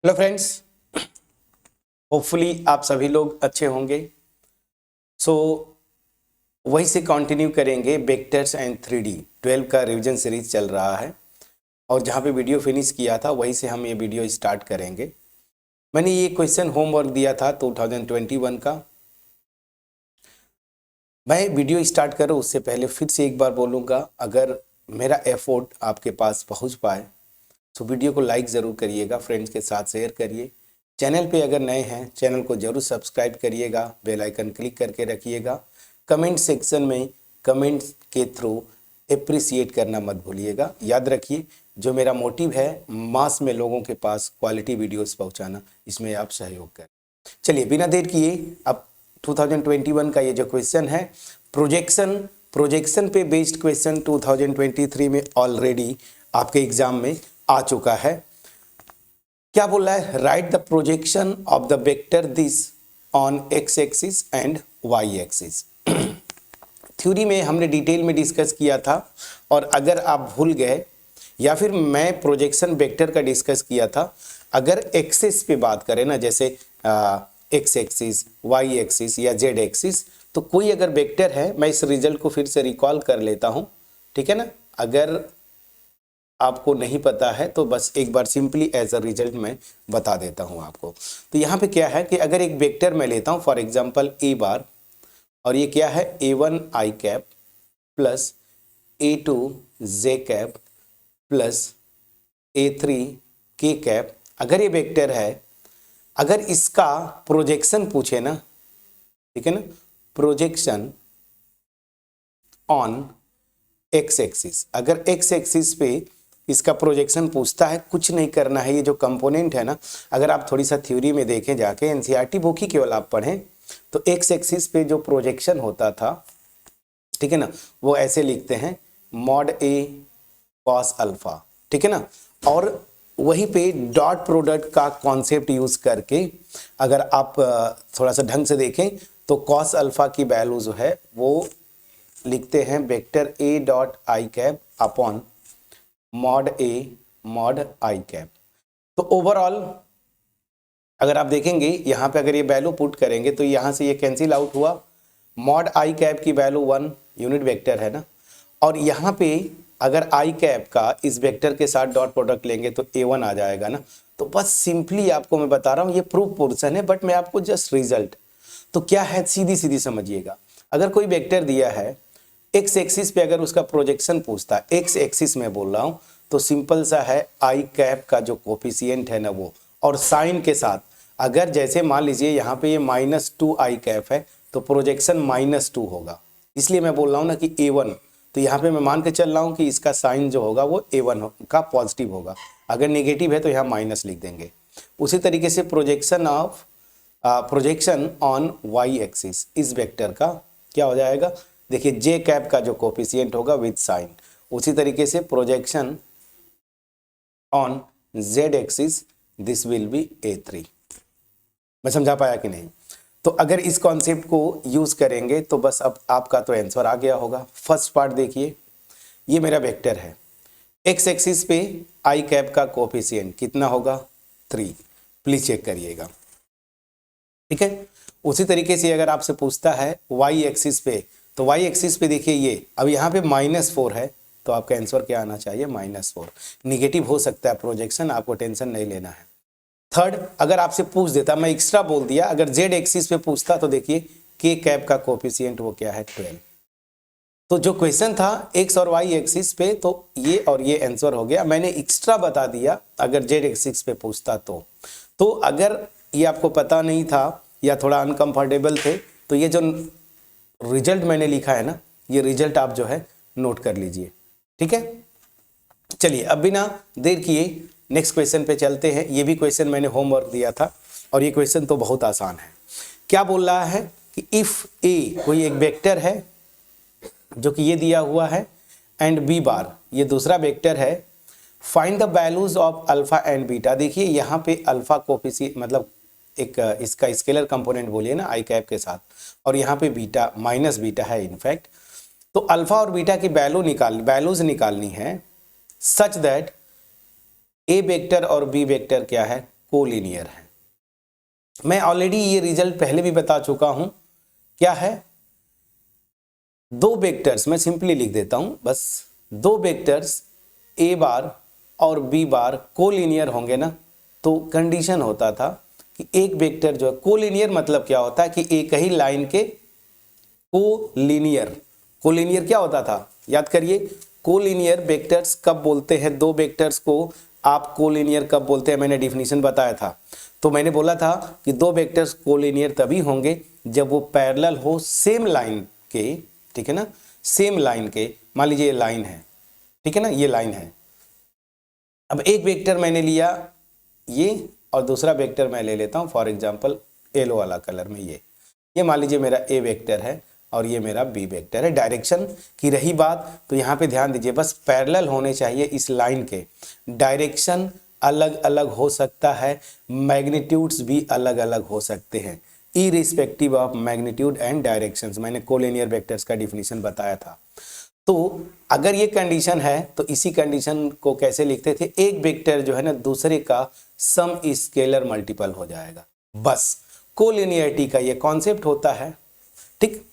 Hello friends, hopefully आप सभी लोग अच्छे होंगे। सो वही से कंटिन्यू करेंगे। वेक्टर्स एंड 3D 12 का रिवीजन सीरीज चल रहा है और जहाँ पे वीडियो फिनिश किया था वहीं से हम ये वीडियो स्टार्ट करेंगे। मैंने ये क्वेश्चन होमवर्क दिया था 2021 का। मैं वीडियो स्टार्ट करूँ उससे पहले फिर से एक बार बोलूँगा, अगर मेरा एफर्ट आपके पास पहुँच पाए तो वीडियो को लाइक ज़रूर करिएगा, फ्रेंड्स के साथ शेयर करिए। चैनल पे अगर नए हैं चैनल को ज़रूर सब्सक्राइब करिएगा, बेल आइकन क्लिक करके रखिएगा। कमेंट सेक्शन में कमेंट के थ्रू अप्रिसिएट करना मत भूलिएगा। याद रखिए, जो मेरा मोटिव है मास में लोगों के पास क्वालिटी वीडियोस पहुंचाना, इसमें आप सहयोग करें। चलिए बिना देर किए अब 2021 का ये जो क्वेश्चन है प्रोजेक्शन पे बेस्ड क्वेश्चन 2023 में ऑलरेडी आपके एग्जाम में आ चुका है। क्या बोल रहा है? Write the projection of the vector this on X axis and Y axis. Theory में हमने डिटेल में डिस्कस किया था, और अगर आप भूल गए या फिर मैं प्रोजेक्शन वेक्टर का डिस्कस किया था, अगर एक्सिस पे बात करें ना, जैसे एक्स एक्सिस, वाई एक्सिस या जेड एक्सिस, तो कोई अगर वेक्टर है, मैं इस रिजल्ट को फिर से रिकॉल कर लेता हूं, ठीक है ना। अगर आपको नहीं पता है तो बस एक बार सिंपली एज अ रिजल्ट मैं बता देता हूं आपको। तो यहाँ पे क्या है कि अगर एक वेक्टर मैं लेता हूं, फॉर एग्जांपल ए बार, और ये क्या है, A1 आई कैप प्लस A2 जे कैप प्लस A3 के कैप, अगर ये वेक्टर है, अगर इसका प्रोजेक्शन पूछे ना, ठीक है ना, प्रोजेक्शन ऑन एक्स एक्सिस, अगर एक्स एक्सिस पे इसका प्रोजेक्शन पूछता है, कुछ नहीं करना है। ये जो कंपोनेंट है ना, अगर आप थोड़ी सा थ्योरी में देखें जाके, एनसीईआरटी बुक ही केवल आप पढ़ें, तो एक्स एक्सिस पे जो प्रोजेक्शन होता था, ठीक है ना, वो ऐसे लिखते हैं मॉड ए कॉस अल्फा, ठीक है ना। और वहीं पे डॉट प्रोडक्ट का कॉन्सेप्ट यूज करके अगर आप थोड़ा सा ढंग से देखें तो कॉस अल्फा की वैल्यू जो है वो लिखते हैं vector A dot I cap upon mod A mod I cap. तो ओवरऑल अगर आप देखेंगे यहाँ पे, अगर ये वैल्यू पुट करेंगे तो यहाँ से ये कैंसिल आउट हुआ। मॉड आई कैप की वैल्यू 1 यूनिट वेक्टर है ना, और यहाँ पे अगर आई कैप का इस वेक्टर के साथ डॉट प्रोडक्ट लेंगे तो A1 आ जाएगा ना। तो बस सिंपली आपको मैं बता रहा हूँ, ये प्रूफ पोर्शन है, बट मैं आपको जस्ट रिजल्ट। तो क्या है, सीधी सीधी समझिएगा। अगर कोई वेक्टर दिया है एक्स एक्सिस पे, अगर उसका प्रोजेक्शन पूछता है, एक्स एक्सिस में बोल रहा हूं, तो सिंपल सा है, आई कैप का जो कोफिशिएंट है ना वो, और साइन के साथ, अगर जैसे मान लीजिए यहाँ पे ये -2 आई कैप है तो प्रोजेक्शन -2 होगा। इसलिए मैं बोल रहा हूँ ना कि A1, तो यहाँ पे मैं मान के चल रहा हूँ कि इसका साइन जो होगा वो A1 का पॉजिटिव होगा। अगर नेगेटिव है तो यहाँ माइनस लिख देंगे। उसी तरीके से प्रोजेक्शन ऑन वाई एक्सिस इस वेक्टर का क्या हो जाएगा, देखिए जे कैप का जो कोफिशिएंट होगा विद साइन। उसी तरीके से projection on Z axis this will B A3। मैं समझा पाया कि नहीं? तो अगर इस कॉन्सेप्ट को यूज करेंगे तो बस अब आपका तो आंसर आ गया होगा। फर्स्ट पार्ट देखिए, ये मेरा वेक्टर है, एक्स एक्सिस पे आई कैप का कोफिशिएंट कितना होगा, 3। प्लीज चेक करिएगा, ठीक है। उसी तरीके से अगर आपसे पूछता है वाई एक्सिस पे, तो वाई एक्सिस पे देखिए ये, अब यहाँ पे -4 है, तो आपका आंसर क्या आना चाहिए, -4। निगेटिव हो सकता है प्रोजेक्शन, आपको टेंशन नहीं लेना है। थर्ड, अगर आपसे पूछ देता, मैं एक्स्ट्रा बोल दिया, अगर जेड एक्सिस पे पूछता तो देखिए के कैप का कोफिशिएंट वो क्या है, 12। तो जो क्वेश्चन था एक्स और वाई एक्सिस पे, तो ये और ये आंसर हो गया। मैंने एक्स्ट्रा बता दिया अगर जेड एक्सिस पे पूछता तो अगर ये आपको पता नहीं था या थोड़ा अनकंफर्टेबल थे, तो ये जो रिजल्ट मैंने लिखा है ना, ये रिजल्ट आप जो है नोट कर लीजिए, ठीक है। चलिए अब बिना देर किए नेक्स्ट क्वेश्चन पे चलते हैं। ये भी क्वेश्चन मैंने होमवर्क दिया था और ये क्वेश्चन तो बहुत आसान है। क्या बोल रहा है कि इफ ए कोई एक वेक्टर है जो कि ये दिया हुआ है, एंड बी बार ये दूसरा वेक्टर है, find the values of alpha and beta. देखिए यहाँ पे अल्फा कोफिशिएंट मतलब एक इसका स्केलर कंपोनेंट बोलिए ना आई कैप के साथ, और यहाँ पे बीटा माइनस बीटा है इनफैक्ट। तो अल्फा और बीटा की वैल्यूज निकालनी है सच दैट ए वेक्टर और बी वेक्टर क्या है, कोलिनियर हैं। मैं ऑलरेडी ये रिजल्ट पहले भी बता चुका हूं, क्या है, दो वेक्टर्स, मैं सिंपली लिख देता हूं बस, दो वेक्टर्स ए बार और बी बार कोलिनियर होंगे ना, तो कंडीशन होता था कि एक वेक्टर जो है कोलिनियर, मतलब क्या होता है कि एक ही लाइन के कोलिनियर, कोलिनियर क्या होता था याद करिए, कोलिनियर वेक्टर्स कब बोलते हैं, दो वेक्टर्स को आप कोलिनियर कब बोलते हैं, मैंने डिफिनीशन बताया था। तो मैंने बोला था कि दो वेक्टर्स कोलिनियर तभी होंगे जब वो पैरेलल हो सेम लाइन के, ठीक है ना, सेम लाइन के, मान लीजिए ये लाइन है, ठीक है ना, ये लाइन है। अब एक वेक्टर मैंने लिया ये और दूसरा वेक्टर मैं ले लेता हूं फॉर एग्जांपल येलो वाला कलर में, ये मान लीजिए मेरा ए वेक्टर है और ये मेरा बी वेक्टर है। डायरेक्शन की रही बात तो यहाँ पे ध्यान दीजिए, बस पैरेलल होने चाहिए इस लाइन के, डायरेक्शन अलग अलग हो सकता है, मैग्नीट्यूड्स भी अलग अलग हो सकते हैं, irrespective of magnitude and directions. मैंने कोलिनियर वेक्टर्स का डिफिनीशन बताया था। तो अगर ये कंडीशन है तो इसी कंडीशन को कैसे लिखते थे, एक वेक्टर जो है ना दूसरे का सम स्केलर मल्टीपल हो जाएगा, बस कोलिनियरिटी का ये कॉन्सेप्ट होता है। ठीक,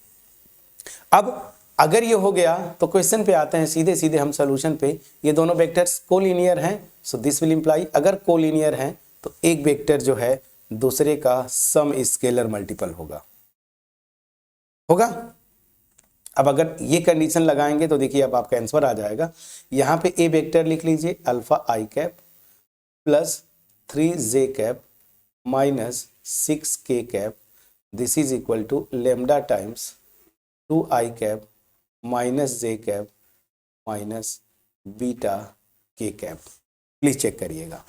अब अगर ये हो गया तो क्वेश्चन पे आते हैं, सीधे सीधे हम सॉल्यूशन पे। ये दोनों वेक्टर्स कोलिनियर हैं, सो दिस विल इंप्लाई, अगर कोलिनियर हैं तो एक वेक्टर जो है दूसरे का सम स्केलर मल्टीपल होगा। अब अगर ये कंडीशन लगाएंगे तो देखिए अब आपका आंसर आ जाएगा। यहाँ पे ए वेक्टर लिख लीजिए alpha I cap plus 3j cap minus 6k cap, this is equal to lambda times 2i cap minus j cap minus beta k cap. Please check करिएगा।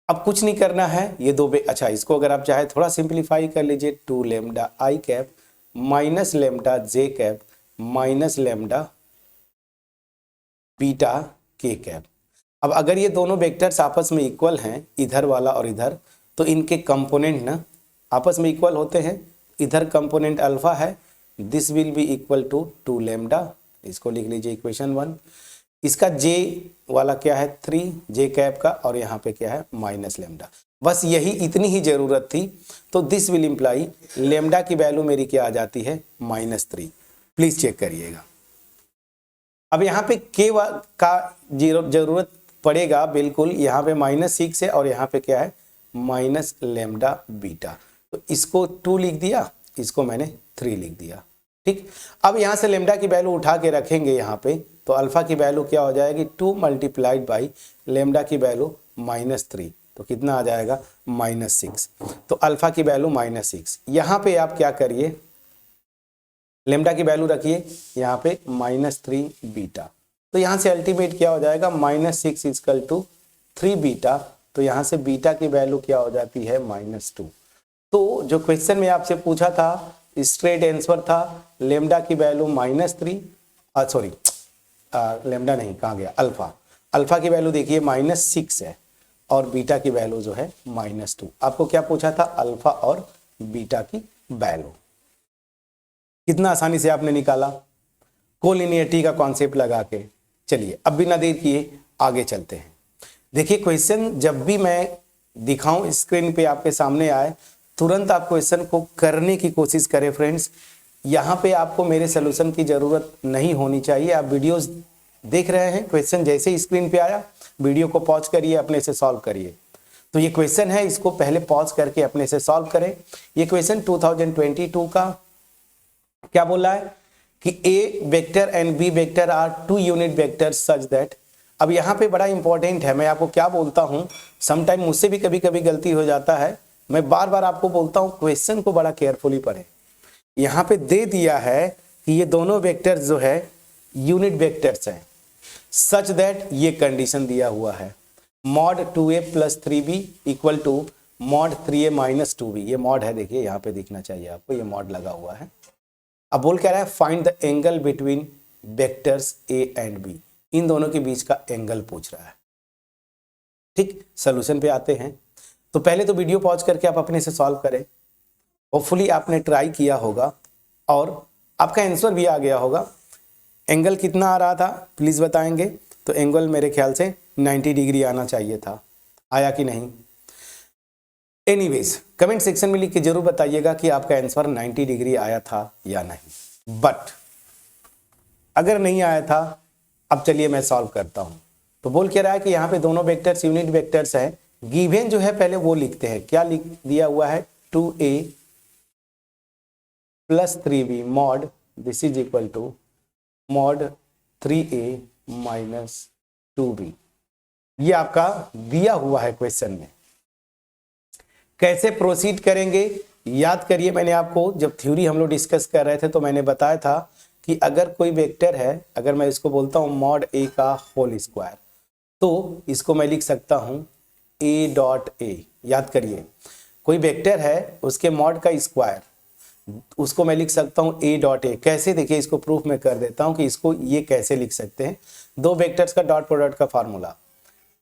अब कुछ नहीं करना है, ये दो अच्छा इसको अगर आप चाहे थोड़ा सिंप्लीफाई कर लीजिए, 2 lambda I cap minus lambda j cap minus lambda beta k cap. अब अगर ये दोनों वेक्टर्स आपस में इक्वल हैं, इधर वाला और इधर, तो इनके कंपोनेंट ना आपस में इक्वल होते हैं। इधर कंपोनेंट अल्फा है, this will be equal to 2 lambda, इसको लिख लीजिए इक्वेशन 1। इसका j वाला क्या है 3 j कैप का, और यहाँ पे क्या है माइनस लेमडा। बस यही इतनी ही जरूरत थी। तो दिस विल इंप्लाई लेमडा की वैल्यू मेरी क्या आ जाती है -3। प्लीज चेक करिएगा। अब यहाँ पे k का जरूरत पड़ेगा बिल्कुल, यहाँ पे -6 है और यहाँ पे क्या है माइनस लेमडा बीटा, तो इसको 2 लिख दिया, इसको मैंने 3 लिख दिया। ठीक, अब यहाँ से लेमडा की वैल्यू उठा के रखेंगे यहाँ पे, तो अल्फा की वैल्यू क्या हो जाएगी 2 मल्टीप्लाइड बाई लेमडा की वैल्यू -3, तो कितना आ जाएगा -6। तो अल्फा की वैल्यू -6। यहाँ पे आप क्या करिए, लेमडा की वैल्यू रखिए यहाँ पे -3 बीटा, तो यहाँ से अल्टीमेट क्या हो जाएगा -6 इक्वल टू 3 बीटा, तो यहाँ से बीटा की वैल्यू क्या हो जाती है -2। तो जो क्वेश्चन में आपसे पूछा था स्ट्रेट आंसर था लेमडा की वैल्यू -3, सॉरी लेमडा नहीं, कहाँ गया अल्फा, अल्फा की वैल्यू देखिए -6 है और बीटा की वैल्यू जो है -2। आपको क्या पूछा था अल्फा और बीटा की वैल्यू। कितना आसानी से आपने निकाला कोलिनियरिटी का कॉन्सेप्ट लगा के। चलिए अब बिना देर किए आगे चलते हैं। देखिए क्वेश्चन जब भी मैं दिखाऊं स्क्रीन पे आपके सामने आए, तुरंत आप क्वेश्चन को करने की कोशिश करें फ्रेंड्स। यहाँ पे आपको मेरे सोल्यूशन की जरूरत नहीं होनी चाहिए। आप वीडियोस देख रहे हैं, क्वेश्चन जैसे ही स्क्रीन पे आया वीडियो को पॉज करिए, अपने से सॉल्व करिए। तो ये क्वेश्चन है, इसको पहले पॉज करके अपने से सॉल्व करें। ये क्वेश्चन 2022 का क्या बोला है कि A vector and B vector are 2 unit vectors such that. अब यहाँ पे बड़ा इंपॉर्टेंट है, मैं आपको क्या बोलता हूँ, समटाइम मुझसे भी कभी कभी गलती हो जाता है, मैं बार बार आपको बोलता हूँ क्वेश्चन को बड़ा केयरफुली पढ़ें। यहाँ पे दे दिया है कि ये दोनों वेक्टर्स जो है यूनिट वेक्टर्स हैं सच दैट, ये कंडीशन दिया हुआ है mod 2a + 3b equal to mod 3a - 2b। ये मॉड है, देखिए यहाँ पे दिखना चाहिए आपको, ये मॉड लगा हुआ है। अब बोल क्या रहा है find the angle between vectors a and b, इन दोनों के बीच का एंगल पूछ रहा है। ठीक, सॉल्यूशन पे आते हैं। तो पहले तो वीडियो पॉज करके आप अपने से सॉल्व करें। होपफुली आपने ट्राई किया होगा और आपका आंसर भी आ गया होगा। एंगल कितना आ रहा था प्लीज बताएंगे। तो एंगल मेरे ख्याल से 90 डिग्री आना चाहिए था, आया कि नहीं। एनीवेज कमेंट सेक्शन में लिख के जरूर बताइएगा कि आपका आंसर 90 डिग्री आया था या नहीं। बट अगर नहीं आया था, अब चलिए मैं सॉल्व करता हूं। तो बोल क्या रहा है कि यहाँ पे दोनों वेक्टर्स यूनिट वेक्टर्स हैं। गिवन जो है पहले वो लिखते हैं, क्या लिख दिया हुआ है 2a plus 3b mod this is equal to mod 3a minus 2b। ये आपका दिया हुआ है क्वेश्चन में। कैसे प्रोसीड करेंगे याद करिए, मैंने आपको जब थ्योरी हम लोग डिस्कस कर रहे थे तो मैंने बताया था कि अगर कोई वेक्टर है, अगर मैं इसको बोलता हूं मॉड a का होल स्क्वायर, तो इसको मैं लिख सकता हूं a डॉट ए। याद करिए कोई वेक्टर है उसके मॉड का स्क्वायर, उसको मैं लिख सकता हूं a डॉट ए। कैसे, देखिए इसको प्रूफ में कर देता हूं कि इसको ये कैसे लिख सकते हैं। दो वेक्टर्स का डॉट प्रोडक्ट का फार्मूला,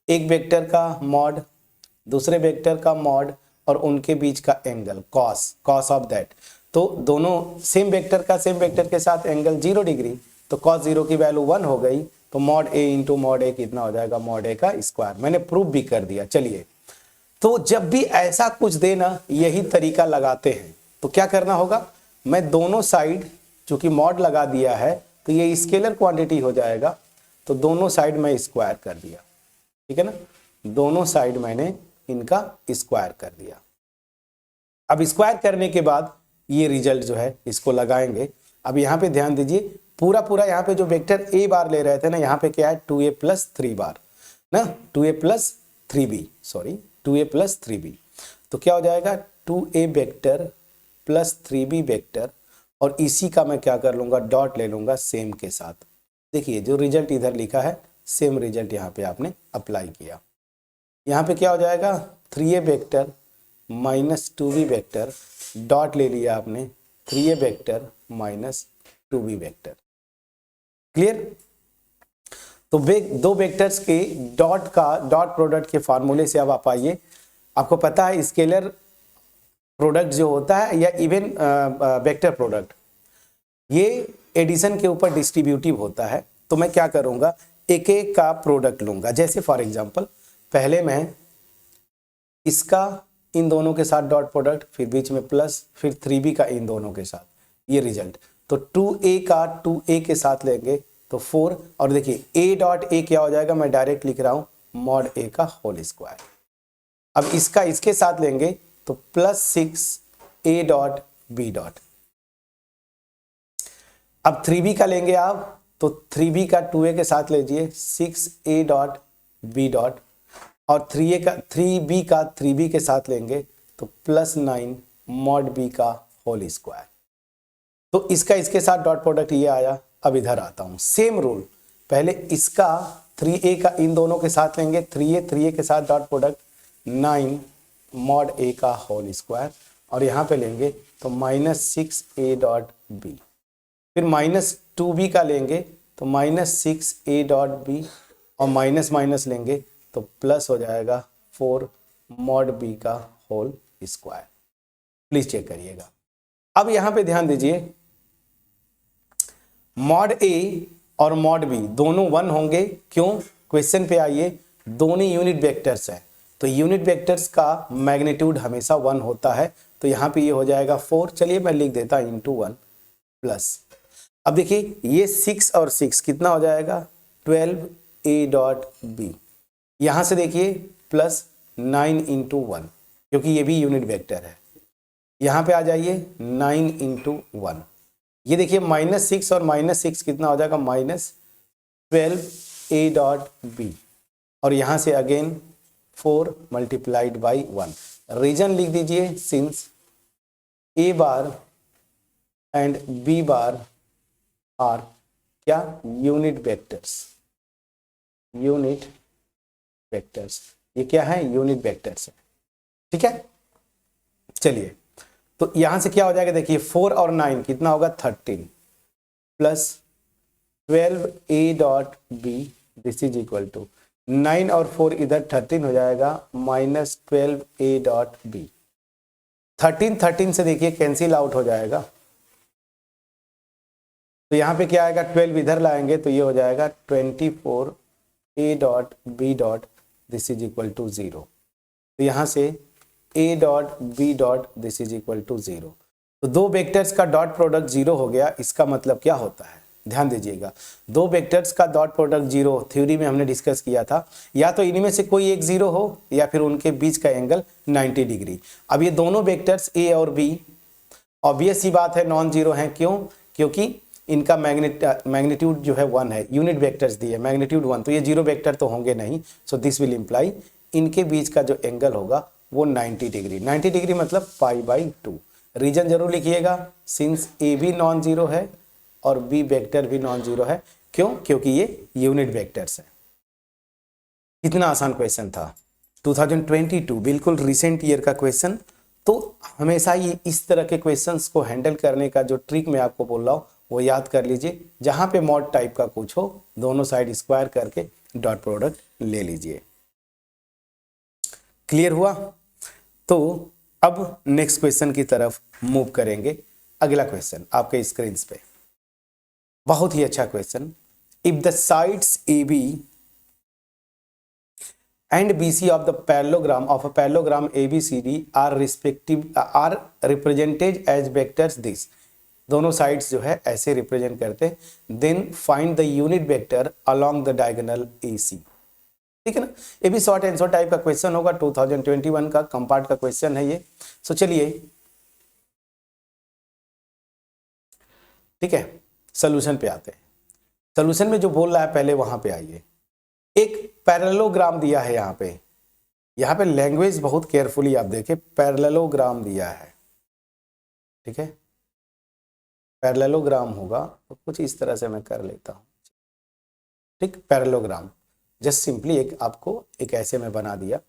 एक वेक्टर का मॉड दूसरे वेक्टर का मॉड और उनके बीच का एंगल कॉस ऑफ दैट। तो दोनों सेम वेक्टर का सेम वेक्टर के साथ एंगल 0 डिग्री, तो कॉस 0 की वैल्यू 1 हो गई, तो mod a into mod a कितना हो जाएगा, मॉड a का स्क्वायर। मैंने प्रूफ भी कर दिया। चलिए, तो जब भी ऐसा कुछ देना यही तरीका लगाते हैं, तो क्या करना होगा, मैं दोनों साइड चूंकि मॉड लगा दिया है तो ये स्केलर क्वांटिटी हो जाएगा, तो दोनों साइड मैं स्क्वायर कर दिया। ठीक है ना, दोनों साइड मैंने इनका स्क्वायर कर दिया। अब स्क्वायर करने के बाद ये रिजल्ट जो है इसको लगाएंगे। अब यहाँ पे ध्यान दीजिए, पूरा यहाँ पे जो वेक्टर a बार ले रहे थे ना, यहाँ पे क्या है 2a प्लस 3 बार ना, 2a plus 3b, sorry 2a plus 3b। तो क्या हो जाएगा 2a vector plus 3b vector, और इसी का मैं क्या कर लूंगा, डॉट ले लूंगा सेम के साथ। देखिए जो रिजल्ट इधर लिखा है सेम रिजल्ट यहाँ पे आपने अप्लाई किया। यहाँ पे क्या हो जाएगा 3a vector minus 2b vector, dot ले लिया आपने 3a vector minus 2b vector. Clear. तो दो वेक्टर्स के डॉट प्रोडक्ट के फार्मूले से अब आप आइए। आपको पता है स्केलर प्रोडक्ट जो होता है या इवन वेक्टर प्रोडक्ट, ये एडिशन के ऊपर डिस्ट्रीब्यूटिव होता है। तो मैं क्या करूंगा, एक एक का प्रोडक्ट लूंगा। जैसे फॉर एग्जांपल पहले मैं इसका इन दोनों के साथ डॉट प्रोडक्ट, फिर बीच में प्लस, फिर 3b का इन दोनों के साथ, ये रिजल्ट। तो 2a का 2a के साथ लेंगे तो 4, और देखिए a डॉट ए क्या हो जाएगा, मैं डायरेक्ट लिख रहा हूं मॉड a का होल स्क्वायर। अब इसका इसके साथ लेंगे तो plus 6a dot b dot. अब 3b का लेंगे आप, तो 3b का 2a के साथ लीजिए 6a डॉट b डॉट, और 3b का 3b के साथ लेंगे तो प्लस 9 मॉड b का होल स्क्वायर। तो इसका इसके साथ डॉट प्रोडक्ट ये आया। अब इधर आता हूं, सेम रूल, पहले इसका 3a का इन दोनों के साथ लेंगे, 3a के साथ डॉट प्रोडक्ट 9 मॉड a का होल स्क्वायर, और यहाँ पे लेंगे तो माइनस 6a डॉट b। फिर माइनस 2b का लेंगे तो माइनस 6a डॉट b, और माइनस माइनस लेंगे तो प्लस हो जाएगा 4 मॉड b का होल स्क्वायर। प्लीज चेक करिएगा। अब यहां पे ध्यान दीजिए, मॉड a और मॉड b दोनों 1 होंगे। क्यों, क्वेश्चन पे आइए, दोनों यूनिट वेक्टर्स हैं, तो यूनिट वेक्टर्स का मैग्नीट्यूड हमेशा 1 होता है। तो यहां पे ये हो जाएगा 4, चलिए मैं लिख देता इंटू 1 प्लस। अब देखिए ये 6 और 6 कितना हो जाएगा 12a डॉट b। यहां से देखिए प्लस 9 इंटू 1, क्योंकि ये भी यूनिट वेक्टर है। यहां पे आ जाइए 9 इंटू 1, ये देखिए माइनस 6 और माइनस 6 कितना हो जाएगा माइनस 12a डॉट b, और यहां से अगेन 4 मल्टीप्लाइड बाई 1। रीजन लिख दीजिए, since a bar and b bar are क्या, यूनिट वेक्टर्स। यूनिट वेक्टर्स, ये क्या है, यूनिट वेक्टर्स है। ठीक है, चलिए तो यहां से क्या हो जाएगा, देखिए 4 और 9 कितना होगा 13 plus 12a dot b this is equal to 9 और 4 इधर 13 हो जाएगा माइनस 12a डॉट b। 13 से देखिए कैंसिल आउट हो जाएगा, तो यहां पे क्या आएगा 12 इधर लाएंगे तो ये हो जाएगा 24a dot b dot this is equal to 0। तो यहां से A dot B dot this is equal to 0। तो दो वेक्टर्स का डॉट प्रोडक्ट 0 हो गया, इसका मतलब क्या होता है, ध्यान दीजिएगा, दो वेक्टर्स का डॉट प्रोडक्ट 0 थ्योरी में हमने डिस्कस किया था, या तो इनमें से कोई एक 0 हो या फिर उनके बीच का एंगल 90 डिग्री। अब ये दोनों वेक्टर्स ए और बी ऑब्वियस सी बात है नॉन जीरो हैं, क्यों, क्योंकि इनका मैग्नीट्यूड जो है 1 है, यूनिट वेक्टर्स दिए मैग्नीट्यूड 1, तो ये 0 वेक्टर तो होंगे नहीं। सो दिस विल इम्प्लाई इनके बीच का जो एंगल होगा वो 90 डिग्री, 90 डिग्री मतलब π/2। रीजन जरूर लिखिएगा, सिंस ए भी नॉन जीरो है और बी वेक्टर भी नॉन जीरो है, क्यों, क्योंकि ये यूनिट वेक्टर्स है। कितना आसान क्वेश्चन था, 2022 बिल्कुल रिसेंट ईयर का क्वेश्चन। तो हमेशा ये इस तरह के क्वेश्चंस को हैंडल करने का जो ट्रिक मैं आपको बोल रहा हूँ वो याद कर लीजिए। जहां पे मॉड टाइप का कुछ हो, दोनों साइड स्क्वायर करके डॉट प्रोडक्ट ले लीजिए। क्लियर हुआ? तो अब नेक्स्ट क्वेश्चन की तरफ मूव करेंगे। अगला क्वेश्चन आपके स्क्रीन पे, बहुत ही अच्छा question. If the sides A B and BC of the parallelogram of a parallelogram ABCD are represented as vectors this, दोनों साइड्स जो है ऐसे रिप्रेजेंट करते हैं, then find the unit vector along the diagonal AC। ठीक है ना, ये भी शॉर्ट आंसर टाइप का क्वेश्चन होगा, 2021 का कंपार्ट का क्वेश्चन है ये। सो चलिए, ठीक है, सोल्यूशन पे आते हैं। सोल्यूशन में जो बोल रहा है पहले वहां पे आइए। एक पैरेललोग्राम दिया है यहाँ पे लैंग्वेज बहुत केयरफुली आप देखें, पैरेललोग्राम दिया है, ठीक है, पैरेललोग्राम होगा तो कुछ इस तरह से मैं कर लेता हूं, ठीक, पैरेललोग्राम जस्ट सिंपली एक आपको एक ऐसे में बना दिया।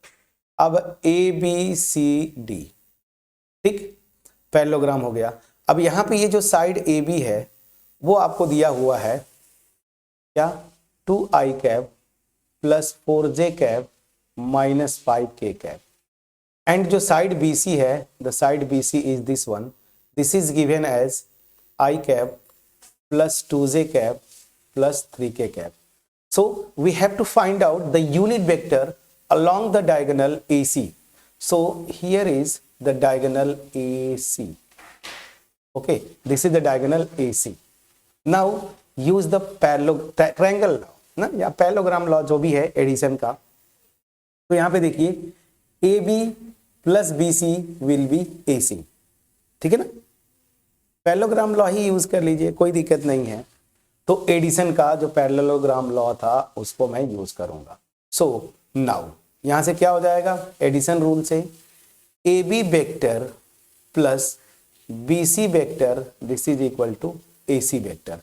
अब ABCD, ठीक, पैरेललोग्राम हो गया। अब यहाँ पे ये जो साइड AB है वो आपको दिया हुआ है क्या, 2i cap plus 4j cap minus 5k cap, and जो साइड BC है, the side BC is this one, this is given as i cap plus 2j cap plus 3k cap. So we have to find out the unit vector along the diagonal AC. So here is the diagonal AC. Okay, this is the diagonal AC. Now use the triangle law ना, या parallelogram law जो भी है addition का। तो यहां पे देखिए AB plus BC will be AC, ठीक है ना, पैरेललोग्राम लॉ ही यूज कर लीजिए, कोई दिक्कत नहीं है। तो एडिशन का जो पैरेललोग्राम लॉ था उसको मैं यूज करूंगा। सो नाउ यहां से क्या हो जाएगा, एडिशन रूल से AB vector plus BC vector this is equal to AC vector.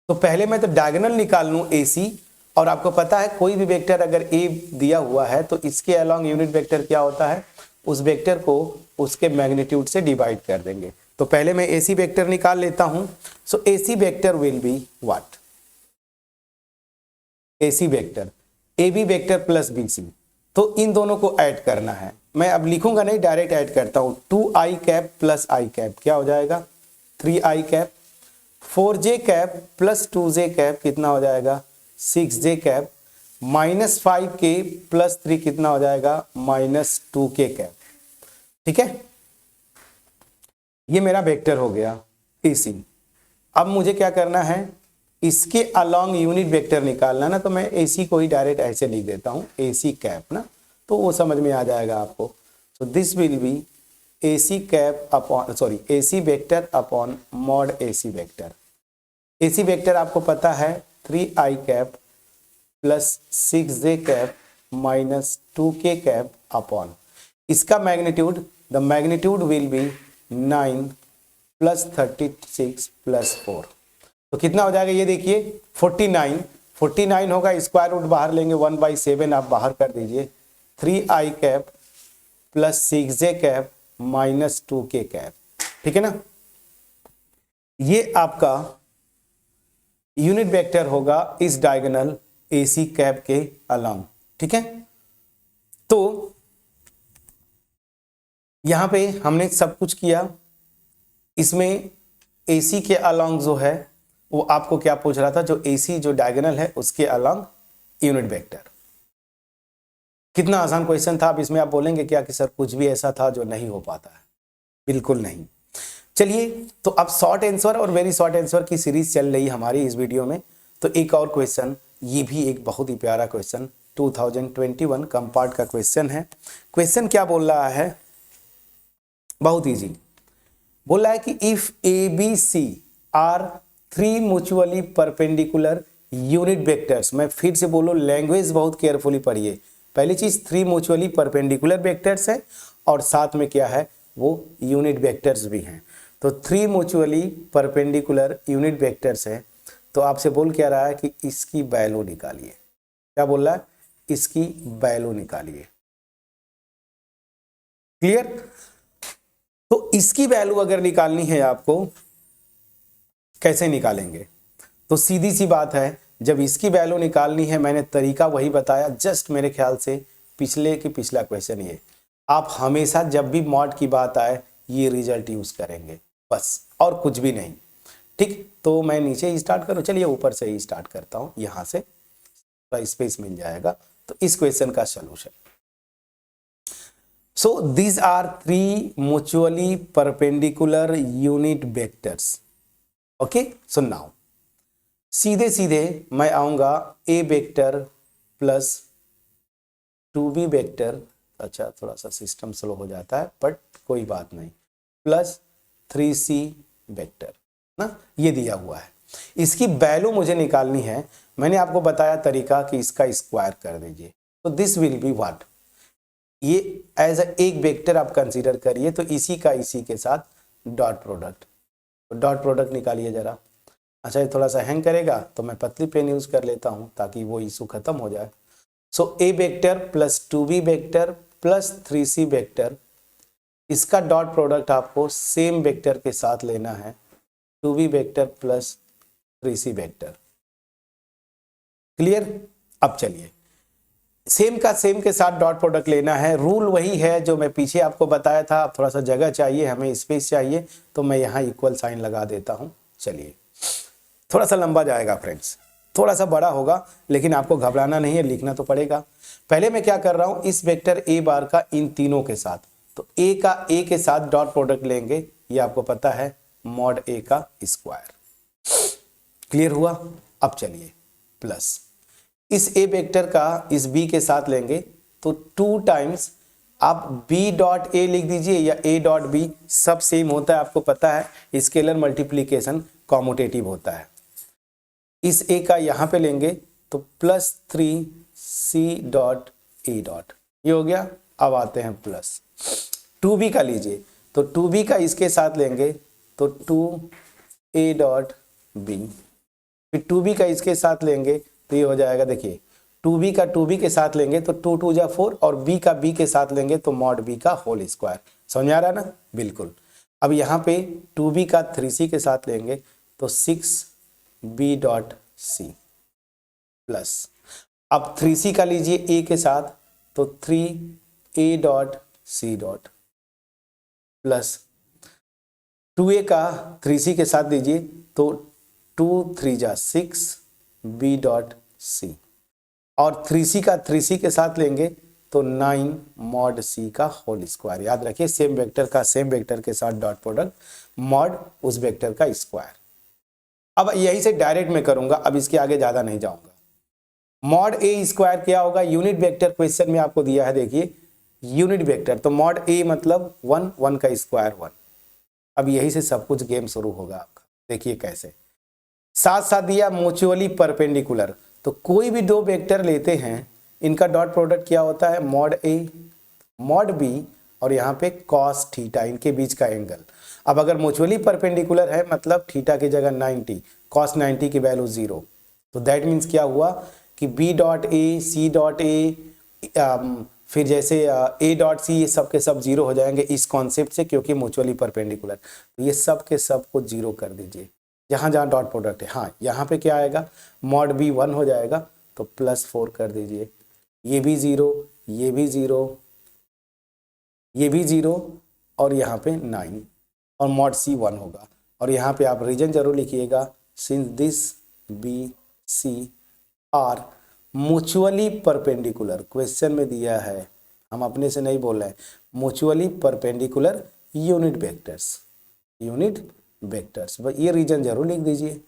तो पहले मैं तो डायगोनल निकाल लूं AC, और आपको पता है कोई भी वेक्टर अगर A दिया हुआ है तो इसके अलोंग यूनिट वेक्टर क्या होता है, उस वेक्टर को उसके मैग्नीट्यूड से डिवाइड कर देंगे। तो पहले मैं AC वेक्टर निकाल लेता हूं। सो AC vector will be what, AC vector AB vector plus BC, तो इन दोनों को ऐड करना है। मैं अब लिखूंगा नहीं, डायरेक्ट ऐड करता हूं, 2i cap plus i cap क्या हो जाएगा, 3i cap, 4j cap plus 2j cap कितना हो जाएगा, 6j cap, minus 5k plus 3 कितना हो जाएगा, माइनस 2k कैप। ठीक है, ये मेरा वेक्टर हो गया AC। अब मुझे क्या करना है, इसके अलोंग यूनिट वेक्टर निकालना ना, तो मैं AC को ही डायरेक्ट ऐसे लिख देता हूं, AC कैप ना, तो वो समझ में आ जाएगा आपको। So this will be AC cap upon AC vector upon mod AC vector. AC vector आपको पता है 3i cap plus 6j cap minus 2k cap upon इसका magnitude, the magnitude will be 9 plus 36 plus 4, तो कितना हो जाएगा ये देखिए 49 होगा, स्क्वायर रूट बाहर लेंगे 1/7 आप बाहर कर दीजिए, 3i cap plus 6j cap minus 2k cap. ठीक है ना, ये आपका यूनिट वेक्टर होगा इस डायगोनल AC कैप के अलोंग। ठीक है, तो यहां पे हमने सब कुछ किया। इसमें AC के अलोंग जो है वो आपको क्या पूछ रहा था, जो AC जो डायगोनल है उसके अलोंग यूनिट वेक्टर। कितना आसान क्वेश्चन था। अब इसमें आप बोलेंगे क्या कि सर कुछ भी ऐसा था जो नहीं हो पाता है? बिल्कुल नहीं। चलिए, तो अब शॉर्ट आंसर और वेरी शॉर्ट आंसर की सीरीज चल रही हमारी इस वीडियो में। तो एक और क्वेश्चन, ये भी एक बहुत ही प्यारा क्वेश्चन 2021 कंपार्ट का क्वेश्चन है। क्वेश्चन क्या बोल रहा है, बहुत इजी बोल रहा है कि if A B C are three mutually perpendicular unit vectors. मैं फिर से बोलो, लैंग्वेज बहुत केयरफुली पढ़िए। पहली चीज, थ्री म्यूचुअली परपेंडिकुलर वेक्टर्स है और साथ में क्या है, वो यूनिट वेक्टर्स भी हैं। तो three mutually perpendicular unit vectors है। तो आपसे बोल क्या रहा है कि इसकी वैल्यू निकालिए। क्या बोल रहा है, इसकी वैल्यू निकालिए। क्लियर? तो इसकी वैल्यू अगर निकालनी है आपको, कैसे निकालेंगे? तो सीधी सी बात है, जब इसकी वैल्यू निकालनी है, मैंने तरीका वही बताया, जस्ट मेरे ख्याल से पिछला क्वेश्चन ये। आप हमेशा जब भी मॉड की बात आए ये रिजल्ट यूज करेंगे, बस और कुछ भी नहीं। ठीक, तो मैं नीचे ही स्टार्ट करूं, चलिए ऊपर से ही स्टार्ट करता हूं, यहां से थोड़ा स्पेस मिल जाएगा। तो इस क्वेश्चन का solution, so these are three mutually perpendicular unit vectors. Okay, so now सीधे सीधे मैं आऊंगा ए वेक्टर प्लस 2b वेक्टर। अच्छा, थोड़ा सा सिस्टम स्लो हो जाता है बट कोई बात नहीं, प्लस 3c वेक्टर ना, ये दिया हुआ है। इसकी वैल्यू मुझे निकालनी है। मैंने आपको बताया तरीका कि इसका स्क्वायर कर दीजिए। तो दिस विल बी व्हाट, ये एज एक वेक्टर आप कंसीडर करिए। तो इसी का इसी के साथ डॉट प्रोडक्ट, तो डॉट प्रोडक्ट निकालिए जरा। अच्छा, ये थोड़ा सा हैंग करेगा तो मैं पतली पेन यूज कर लेता हूं ताकि वो इशू खत्म हो जाए। So a vector plus 2b vector plus 3c vector, इसका डॉट प्रोडक्ट आपको सेम वेक्टर के साथ लेना है, 2b vector plus 3c vector. Clear? अब चलिए, सेम का सेम के साथ डॉट प्रोडक्ट लेना है। रूल वही है जो मैं पीछे आपको बताया था। अब थोड़ा सा जगह चाहिए, हमें स्पेस चाहिए, तो मैं यहाँ इक्वल साइन लगा देता हूँ। चलिए, थोड़ा सा लंबा जाएगा फ्रेंड्स, थोड़ा सा बड़ा होगा, लेकिन आपको घबराना नहीं है, लिखना तो पड़ेगा। पहले मैं क्या कर रहा हूं, इस वेक्टर ए बार का इन तीनों के साथ, तो ए का ए के साथ डॉट प्रोडक्ट लेंगे, ये आपको पता है मॉड ए का स्क्वायर। क्लियर हुआ? अब चलिए, प्लस इस ए वेक्टर का इस बी के साथ लेंगे, तो 2 टाइम्स आप बी डॉट ए लिख दीजिए या ए डॉट बी, सब सेम होता है, आपको पता है स्केलर मल्टीप्लीकेशन कॉम्यूटेटिव होता है। इस ए का यहां पे लेंगे तो plus 3c dot A dot, ये हो गया। अब आते हैं प्लस 2b का लीजिए, तो 2b का इसके साथ लेंगे तो 2a डॉट बी, फिर 2b का इसके साथ लेंगे तो ये हो जाएगा, देखिए 2b का 2b के साथ लेंगे तो 2 2 जा 4 और b का b के साथ लेंगे तो मॉड b का होल स्क्वायर। समझ आ रहा है ना? बिल्कुल। अब यहाँ पे 2b का 3c के साथ लेंगे तो 6b डॉट सी प्लस, अब 3c का लीजिए a के साथ तो 3a dot C dot plus 2a का 3c के साथ दीजिए तो 2 3 जा 6 b डॉट सी, और 3c का 3c के साथ लेंगे तो 9 मॉड c का होल स्क्वायर। याद रखिए, सेम वेक्टर का सेम वेक्टर के साथ डॉट प्रोडक्ट, मॉड उस वेक्टर का स्क्वायर। अब यही से डायरेक्ट मैं करूंगा, अब इसके आगे ज्यादा नहीं जाऊंगा। मॉड ए स्क्वायर क्या होगा, यूनिट वेक्टर क्वेश्चन में आपको दिया है, देखिए यूनिट वेक्टर, तो मॉड ए मतलब 1 1 का स्क्वायर 1। अब यही से सब कुछ गेम शुरू होगा आपका। देखिए कैसे, साथ साथ दिया म्यूचुअली परपेंडिकुलर, तो कोई भी दो वेक्टर लेते हैं, इनका डॉट प्रोडक्ट क्या होता है, मॉड ए मॉड बी और यहाँ पे कॉस थीटा, इनके बीच का एंगल। अब अगर म्यूचुअली परपेंडिकुलर है मतलब थीटा की जगह 90, कॉस 90 की वैल्यू 0, तो दैट मीन्स क्या हुआ कि B dot A C dot A, फिर जैसे ए डॉट सी, ये सब के सब 0 हो जाएंगे इस कॉन्सेप्ट से, क्योंकि म्यूचुअली परपेंडिकुलर। तो ये सब के सब को 0 कर दीजिए जहाँ जहाँ डॉट प्रोडक्ट है। हाँ, यहाँ पे क्या आएगा, मॉड बी 1 हो जाएगा तो +4 कर दीजिए, ये भी 0, ये भी 0, ये भी 0 और यहाँ पे 9, और मॉड सी 1 होगा। और यहाँ पे आप रीजन जरूर लिखिएगा, since this B C are mutually perpendicular, question में दिया है, हम अपने से नहीं बोल रहे हैं, mutually perpendicular unit vectors, unit vectors, ये रीजन जरूर लिख दीजिए।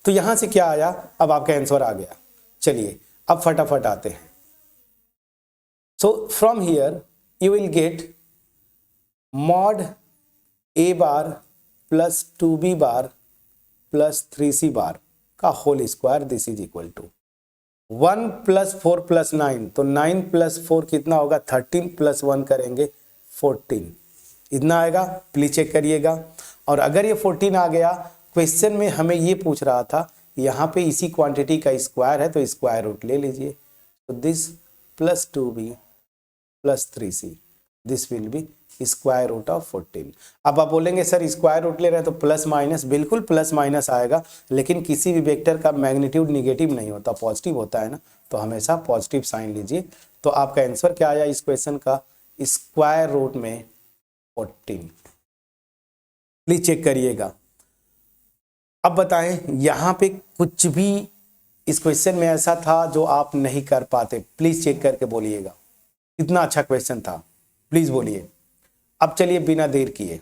तो यहां से क्या आया, अब आपका आंसर आ गया। चलिए अब फटाफट आते हैं। So from here you will get mod A bar plus 2b bar plus 3c bar का whole square, this is equal to 1 plus 4 plus 9, तो 9 प्लस 4 कितना होगा, 13 प्लस 1 करेंगे 14, इतना आएगा। प्लीज चेक करिएगा। और अगर ये 14 आ गया, क्वेश्चन में हमें ये पूछ रहा था यहाँ पे इसी क्वांटिटी का स्क्वायर है, तो स्क्वायर रूट ले लीजिए। तो this plus 2b plus 3c, this will be square root of 14। अब आप बोलेंगे सर स्क्वायर रूट ले रहे हैं तो प्लस माइनस, बिल्कुल प्लस माइनस आएगा, लेकिन किसी भी वेक्टर का मैग्नीट्यूड निगेटिव नहीं होता, पॉजिटिव होता है ना, तो हमेशा पॉजिटिव साइन लीजिए। तो आपका आंसर क्या आया इस क्वेश्चन का, स्क्वायर रूट में 14। प्लीज चेक करिएगा। अब बताएं यहां पे कुछ भी इस क्वेश्चन में ऐसा था जो आप नहीं कर पाते, प्लीज चेक करके बोलिएगा। इतना अच्छा क्वेश्चन था, प्लीज बोलिए। अब चलिए बिना देर किए,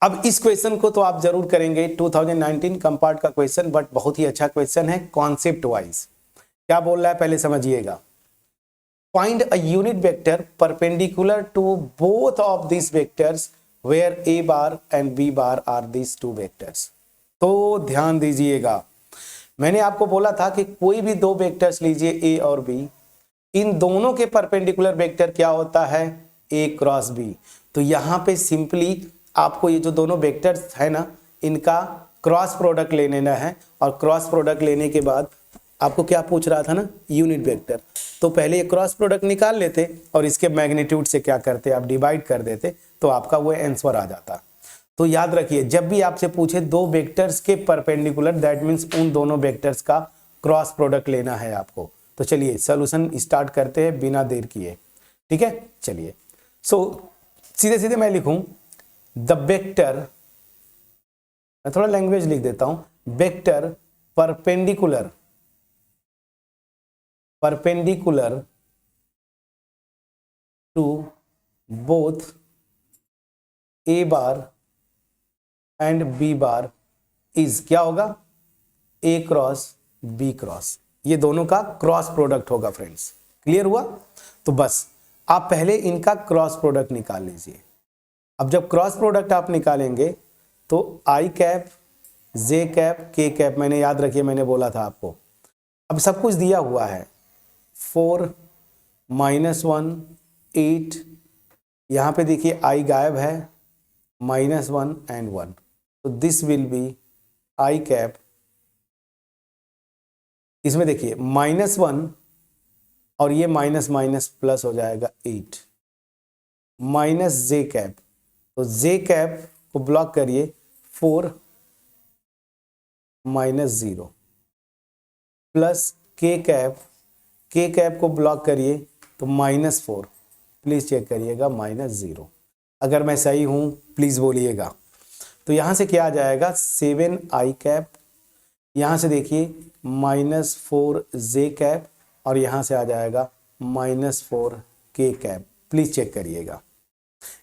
अब इस क्वेश्चन को तो आप जरूर करेंगे, 2019 कंपार्ट का क्वेश्चन, बट बहुत ही अच्छा क्वेश्चन है कॉन्सेप्ट वाइज। क्या बोल रहा है पहले समझिएगा। Find a unit vector perpendicular to both of this vectors where A bar and B bar are this two vectors. तो ध्यान दीजिएगा, मैंने आपको बोला था कि कोई भी दो वेक्टर्स लीजिए ए और बी, इन दोनों के परपेंडिकुलर वेक्टर क्या होता है, ए क्रॉस बी। तो यहां पे सिंपली आपको ये जो दोनों वेक्टर्स है ना, इनका क्रॉस प्रोडक्ट ले लेना है, और क्रॉस प्रोडक्ट लेने के बाद आपको क्या पूछ रहा था ना, यूनिट वेक्टर। तो पहले ये क्रॉस प्रोडक्ट निकाल लेते और इसके मैग्नीट्यूड से क्या करते, आप डिवाइड कर देते, तो आपका वो आंसर आ जाता। तो याद रखिए, जब भी आपसे पूछे दो वेक्टर्स के परपेंडिकुलर, दैट मीन्स उन दोनों वेक्टर्स का क्रॉस प्रोडक्ट लेना है आपको। तो चलिए सॉल्यूशन स्टार्ट करते हैं बिना देर किए, ठीक है। चलिए सीधे सीधे मैं लिखूं द वेक्टर, मैं थोड़ा लैंग्वेज लिख देता हूं, vector perpendicular to both A bar and B bar is क्या होगा, ए क्रॉस बी क्रॉस। ये दोनों का क्रॉस प्रोडक्ट होगा फ्रेंड्स, क्लियर हुआ। तो बस आप पहले इनका क्रॉस प्रोडक्ट निकाल लीजिए। अब जब क्रॉस प्रोडक्ट आप निकालेंगे तो I cap J cap K cap, मैंने याद रखिए मैंने बोला था आपको, अब सब कुछ दिया हुआ है, 4 -1 8, यहाँ पे देखिए आई गायब है, -1 एंड 1, तो this will be I cap. इसमें देखिए -1 और ये माइनस माइनस प्लस हो जाएगा 8, माइनस जे कैप, तो जे कैप को ब्लॉक करिए, 4 -0 प्लस के कैप को ब्लॉक करिए तो -4, प्लीज चेक करिएगा, -0। अगर मैं सही हूं प्लीज बोलिएगा। तो यहां से क्या आ जाएगा, 7 आई कैप, यहां से देखिए -4 जे कैप, और यहां से आ जाएगा -4 के कैप, प्लीज चेक करिएगा।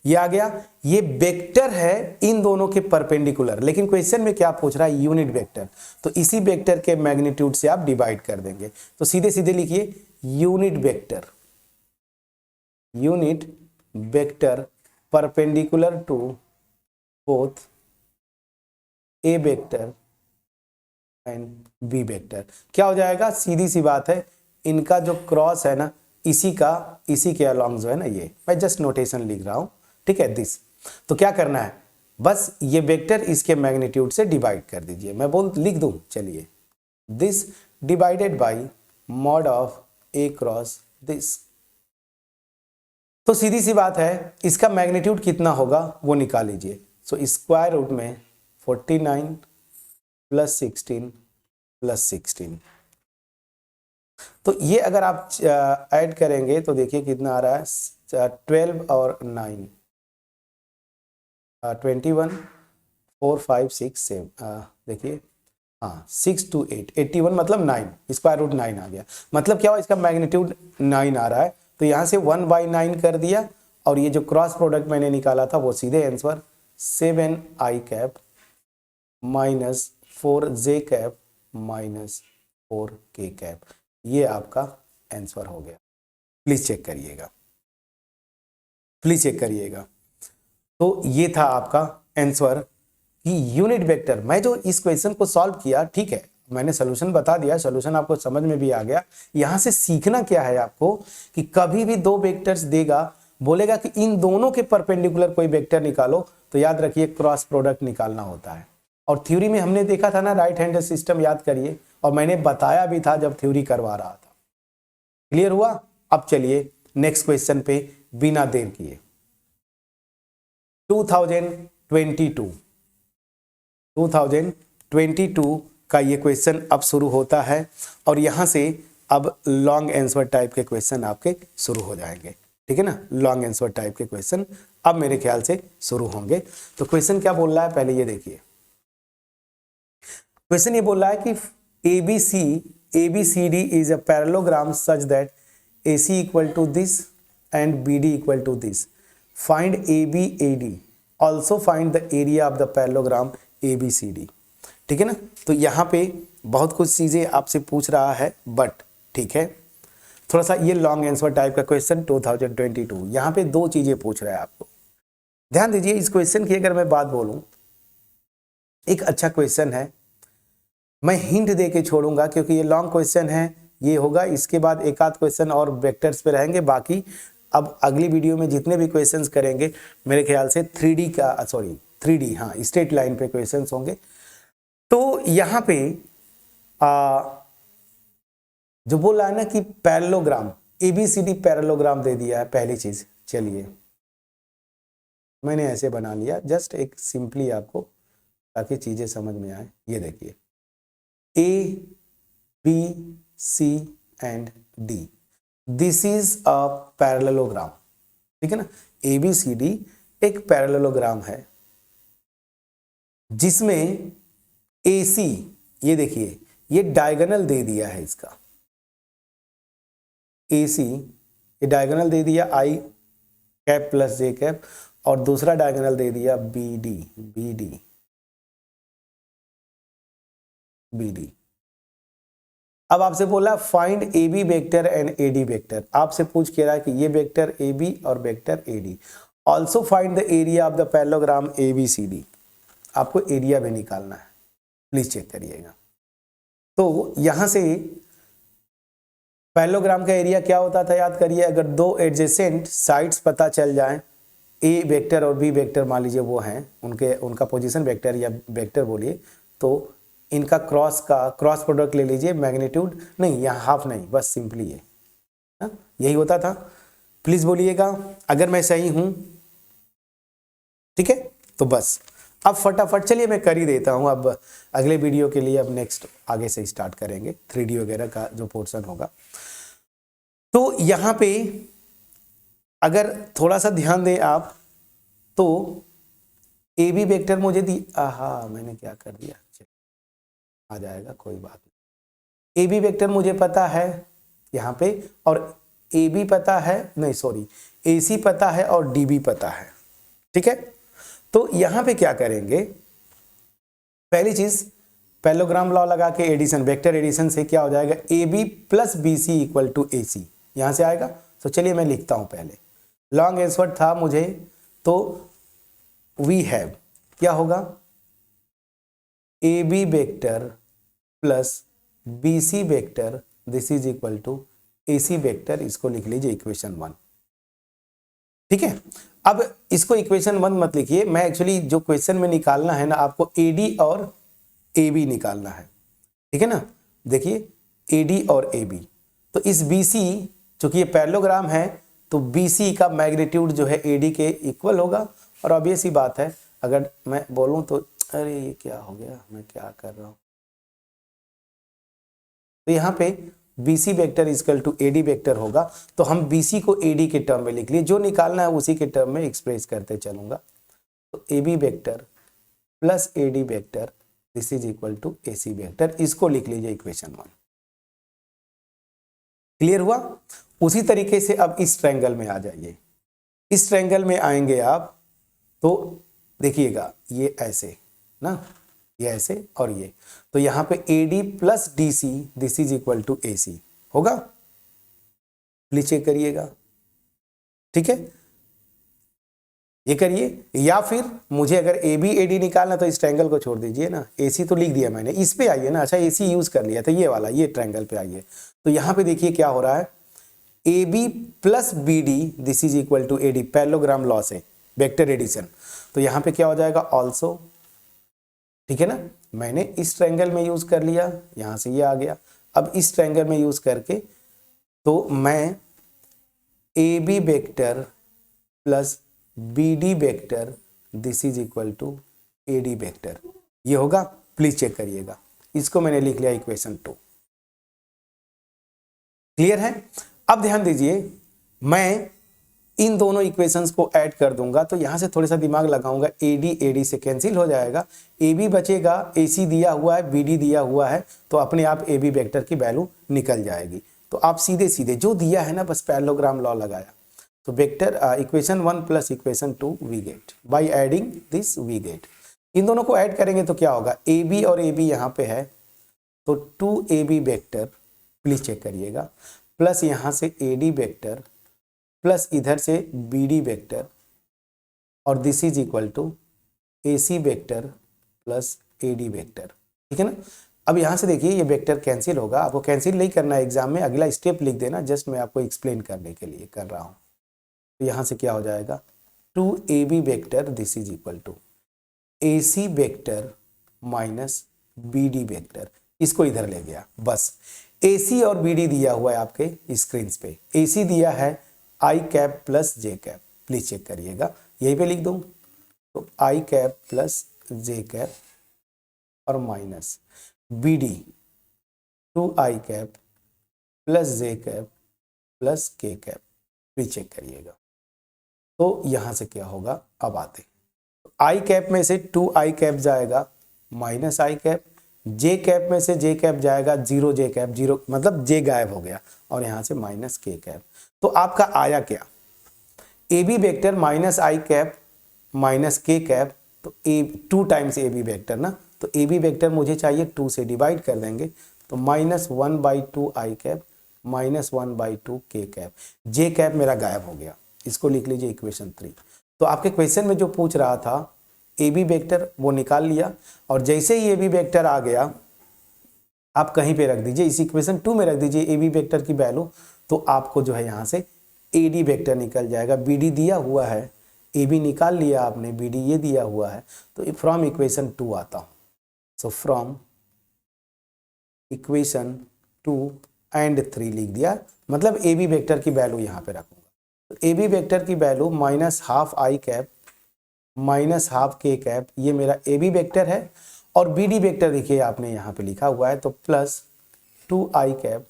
ये आ गया, ये वेक्टर है इन दोनों के परपेंडिकुलर, लेकिन क्वेश्चन में क्या पूछ रहा है, यूनिट वेक्टर, तो इसी वेक्टर के मैग्नीट्यूड से आप डिवाइड कर देंगे। तो सीधे सीधे लिखिए unit vector perpendicular to both A vector and B vector. क्या हो जाएगा, सीधी सी बात है, इनका जो क्रॉस है ना, इसी के अलॉन्ग जो है ना, ये मैं जस्ट नोटेशन लिख रहा हूं, ठीक है, दिस। तो क्या करना है, बस ये वेक्टर इसके मैग्नीट्यूड से डिवाइड कर दीजिए। मैं लिख दूं, चलिए, this divided by mod of A cross this. तो सीधी सी बात है, इसका मैग्नीट्यूड कितना होगा वो निकाल लीजिए। सो स्क्वायर रूट में 49 प्लस 16 प्लस 16, तो ये अगर आप ऐड करेंगे तो देखिए कितना आ रहा है, 12 और 9 21 4 5 6 7, देखिए हाँ 6 to 8, 81 मतलब 9, स्क्वायर रूट 9 आ गया। मतलब क्या हुआ, इसका मैग्नीट्यूड 9 आ रहा है, तो यहाँ से 1/9 कर दिया, और ये जो क्रॉस प्रोडक्ट मैंने निकाला था वो सीधे answer 7i cap minus 4j cap minus 4k cap, ये आपका आंसर हो गया। प्लीज चेक करिएगा, प्लीज चेक करिएगा। तो ये था आपका आंसर कि यूनिट वेक्टर। मैं जो इस क्वेश्चन को सॉल्व किया, ठीक है, मैंने सोल्यूशन बता दिया, सोल्यूशन आपको समझ में भी आ गया। यहां से सीखना क्या है आपको कि कभी भी दो वेक्टर्स देगा, बोलेगा कि इन दोनों के परपेंडिकुलर कोई वेक्टर निकालो, तो याद रखिए क्रॉस प्रोडक्ट निकालना होता है। और थ्योरी में हमने देखा था ना राइट हैंड सिस्टम, याद करिए, और मैंने बताया भी था जब थ्योरी करवा रहा था। क्लियर हुआ? अब चलिए नेक्स्ट क्वेश्चन पे बिना देर किए। 2022 का ये क्वेश्चन अब शुरू होता है, और यहां से अब लॉन्ग आंसर टाइप के क्वेश्चन आपके शुरू हो जाएंगे। ठीक है ना, लॉन्ग आंसर टाइप के क्वेश्चन अब मेरे ख्याल से शुरू होंगे। तो क्वेश्चन क्या बोल रहा है, पहले ये देखिए। क्वेश्चन ये बोल रहा है कि ABCD is a parallelogram such that AC equal to this and BD equal to this. Find ABAD. Also find the area of the parallelogram ABCD. ठीक है ना, तो यहाँ पे बहुत कुछ चीजें आपसे पूछ रहा है, बट ठीक है, थोड़ा सा ये लॉन्ग आंसर टाइप का क्वेश्चन 2022, यहाँ पे दो चीजें पूछ रहा है आपको। ध्यान दीजिए, इस क्वेश्चन की अगर मैं बात बोलूं, एक अच्छा क्वेश्चन है, मैं हिंट दे के छोड़ूंगा क्योंकि ये लॉन्ग क्वेश्चन है, ये होगा, इसके बाद एक आध क्वेश्चन और वेक्टर्स पे रहेंगे, बाकी अब अगली वीडियो में जितने भी क्वेश्चंस करेंगे मेरे ख्याल से 3D हाँ स्ट्रेट लाइन पे क्वेश्चंस होंगे। तो यहाँ पे जो बोला है ना कि पैरेललोग्राम, ABCD पैरेललोग्राम दे दिया है, पहली चीज, चलिए मैंने ऐसे बना लिया, जस्ट एक सिंपली आपको ताकि चीजें समझ में आए। ये देखिए ABC and D, this is a parallelogram. ठीक है ना, ABCD एक पैरेललोग्राम है जिसमें AC, ये देखिए ये डायगोनल दे दिया है, इसका AC ये डायगोनल दे दिया I cap plus J cap, और दूसरा डायगोनल दे दिया BD। अब आपसे बोला find AB vector and AD vector, आपसे पूछ के रहा है कि ये वेक्टर AB और vector AD। Also find the area of the parallelogram ABCD, आपको एरिया भी निकालना है, प्लीज चेक करिएगा। तो यहां से पैरेललोग्राम का एरिया क्या होता था, याद करिए, अगर दो एडजेसेंट साइड्स पता चल जाए, A वेक्टर और B वेक्टर मान लीजिए वो हैं, उनका पोजीशन वेक्टर या वेक्टर बोलिए, तो इनका क्रॉस प्रोडक्ट ले लीजिए, मैग्नीट्यूड नहीं, यहाँ हाफ नहीं, बस सिंपली है, यही होता था। प्लीज बोलिएगा अगर मैं सही हूं, ठीक है, तो बस अब फटाफट चलिए मैं कर ही देता हूं। अब अगले वीडियो के लिए अब नेक्स्ट आगे से स्टार्ट करेंगे, 3D वगैरह का जो पोर्शन होगा। तो यहां पे अगर थोड़ा सा ध्यान दें आप, तो AB वेक्टर मुझे मैंने क्या कर दिया, आ जाएगा, कोई बात नहीं। AB वेक्टर मुझे पता है यहाँ पे, और AB पता है, नहीं सॉरी, AC पता है और DB पता है। ठीक है, तो यहाँ पे क्या करेंगे, पहली चीज पैरेललोग्राम लॉ लगा के एडिशन, वेक्टर एडिशन से क्या हो जाएगा, AB plus BC equal to AC, यहाँ से आएगा। तो चलिए मैं लिखता हूँ, पहले लॉन्ग आंसर था मुझे, तो वी हैव क्या होगा, AB vector plus BC vector, this is equal to AC vector, इसको लिख लीजिए इक्वेशन 1। ठीक है, अब इसको इक्वेशन 1 मत लिखिए, मैं एक्चुअली जो क्वेश्चन में निकालना है ना, आपको AD और AB निकालना है। ठीक है ना, देखिए AD और AB, तो इस BC, चूंकि ये पैरेललोग्राम है, तो BC का मैग्नीट्यूड जो है AD के इक्वल होगा, और ऑब्वियस ही बात है, अगर मैं बोलूं तो, अरे ये क्या हो गया, मैं क्या कर रहा हूं, तो यहाँ पे BC vector equal to AD vector होगा, तो हम BC को AD के टर्म में लिख लिए, जो निकालना है उसी के टर्म में एक्सप्रेस करते चलूंगा। तो AB vector plus AD vector this is equal to AC vector. इसको लिख लीजिए इक्वेशन 1। क्लियर हुआ? उसी तरीके से अब इस ट्रायंगल में आ जाइए। इस ट्रायंगल में आएंगे आप तो देखिएगा ये ऐसे ना, ये ऐसे और ये, तो यहां पे AD plus DC this is equal to AC होगा। प्लीज चेक करिएगा, ठीक है, ये करिए। या फिर मुझे अगर AB AD निकालना तो इस ट्रायंगल को छोड़ दीजिए ना, AC तो लिख दिया मैंने, इस पे आइए ना। अच्छा AC यूज कर लिया तो ये वाला, ये ट्रायंगल पे आइए। तो यहां पे देखिए क्या हो रहा है, AB plus BD this is equal to AD, parallelogram law से वेक्टर एडिशन। तो यहां पे क्या हो जाएगा, ऑल्सो, ठीक है ना। मैंने इस ट्रायंगल में यूज कर लिया, यहां से ये आ गया। अब इस ट्रायंगल में यूज करके तो मैं AB vector plus BD vector this is equal to AD vector, ये होगा। प्लीज चेक करिएगा, इसको मैंने लिख लिया इक्वेशन 2। क्लियर है? अब ध्यान दीजिए, मैं इन दोनों इक्वेशंस को ऐड कर दूंगा तो यहां से थोड़ा सा दिमाग लगाऊंगा, AD से कैंसिल हो जाएगा, AB बचेगा, AC दिया हुआ है, BD दिया हुआ है, तो अपने आप AB वेक्टर की वैल्यू निकल जाएगी। तो आप सीधे सीधे जो दिया है ना, बस पैरेललोग्राम लॉ लगाया, तो vector equation 1 plus equation 2 we get, by adding this we get. इन दोनों को ऐड करेंगे तो क्या होगा, AB और AB यहाँ पे है तो 2AB वेक्टर, प्लीज चेक करिएगा, प्लस यहाँ से AD वेक्टर प्लस इधर से BD वेक्टर, और this is equal to AC vector plus AD vector, ठीक है ना। अब यहाँ से देखिए ये वेक्टर कैंसिल होगा, आपको कैंसिल नहीं करना है एग्जाम में, अगला स्टेप लिख देना, जस्ट मैं आपको एक्सप्लेन करने के लिए कर रहा हूँ। तो यहाँ से क्या हो जाएगा, 2AB vector this is equal to AC vector minus BD vector, इसको इधर ले गया बस। AC और BD दिया हुआ है आपके स्क्रीन पे, AC दिया है I cap plus J cap, please check करिएगा, यहीं पे लिख दूं तो I cap plus J cap और minus BD 2I cap plus J cap plus K cap, please check करिएगा। तो यहां से क्या होगा, अब आते I कैप में से 2I कैप जाएगा minus I cap, J cap में से J कैप जाएगा 0 J कैप, 0 मतलब J गायब हो गया, और यहां से माइनस K कैप। तो आपका आया क्या, AB vector minus I cap minus K cap, तो 2 टाइम्स AB वेक्टर ना, तो AB वेक्टर मुझे चाहिए 2 से डिवाइड कर देंगे, तो minus 1/2 I cap minus 1/2 K cap, J cap मेरा गायब हो गया, इसको लिख लीजिए इक्वेशन 3। तो आपके क्वेश्चन में जो पूछ रहा था AB वेक्टर वो निकाल लिया, और जैसे ही AB वेक्टर आ गया आप कहीं पे रख दीजिए, इस इक्वेशन 2 में रख दीजिए AB वेक्टर की वैल्यू, तो आपको जो है यहाँ से AD वेक्टर निकल जाएगा। BD दिया हुआ है, AB निकाल लिया आपने, BD ये दिया हुआ है, तो फ्रॉम इक्वेशन 2 आता हूँ। सो फ्रॉम इक्वेशन 2 एंड 3 लिख दिया, मतलब AB वेक्टर की वैल्यू यहाँ पे रखूंगा। तो AB वेक्टर की value minus half I cap minus half K cap, ये मेरा AB वेक्टर है, और BD वेक्टर देखिए आपने यहाँ पे लिखा हुआ है, तो plus 2I cap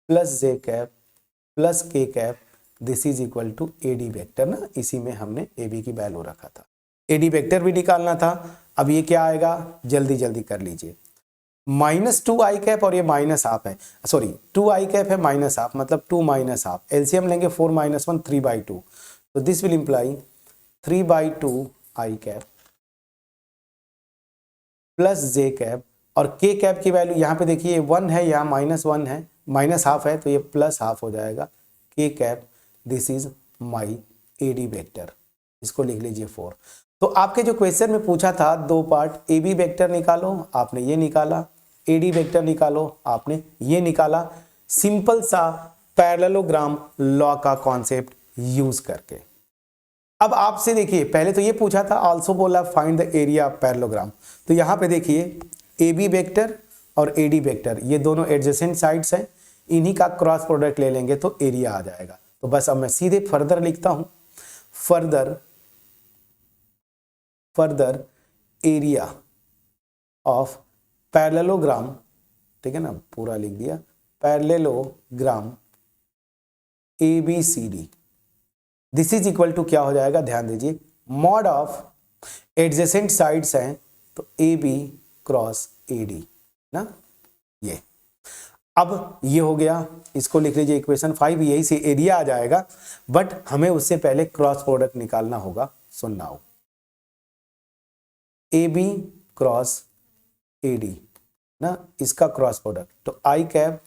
plus J cap plus K cap this is equal to AD vector ना, इसी में हमने AB की वैल्यू रखा था, AD वेक्टर भी निकालना था। अब ये क्या आएगा, जल्दी जल्दी कर लीजिए, माइनस 2I कैप और ये माइनस हाफ है, सॉरी 2I कैप है माइनस हाफ, मतलब 2 माइनस हाफ, एलसीएम लेंगे 4 माइनस 1 3/2, तो this will imply 3/2 I cap plus J cap, और K कैप की वैल्यू यहाँ पे देखिए 1 है, यहाँ माइनस 1 है, माइनस हाफ है, तो ये प्लस हाफ हो जाएगा, K cap this is my AD vector, इसको लिख लीजिए 4। तो आपके जो क्वेश्चन में पूछा था 2 पार्ट, AB वेक्टर निकालो, आपने ये निकाला, AD वेक्टर निकालो, आपने ये निकाला, सिंपल सा पैरेललोग्राम लॉ का कॉन्सेप्ट यूज करके। अब आपसे देखिए, पहले तो ये पूछा था, आल्सो बोला find the area of parallelogram, तो यहाँ पे देखिए AB वेक्टर और AD वेक्टर ये दोनों एडजेसेंट साइड्स हैं, इन्हीं का क्रॉस प्रोडक्ट ले लेंगे तो एरिया आ जाएगा। तो बस अब मैं सीधे फर्दर लिखता हूं, फर्दर एरिया ऑफ पैरेललोग्राम, ठीक है ना, पूरा लिख दिया, parallelogram ABCD this is equal to क्या हो जाएगा, ध्यान दीजिए, मॉड ऑफ एडजेसेंट साइड्स हैं तो AB क्रॉस एडी ना, ये। अब ये हो गया, इसको लिख लीजिए इक्वेशन 5, यही से एरिया आ जाएगा, बट हमें उससे पहले क्रॉस प्रोडक्ट निकालना होगा। So now A B cross A D ना, इसका क्रॉस प्रोडक्ट, तो I cap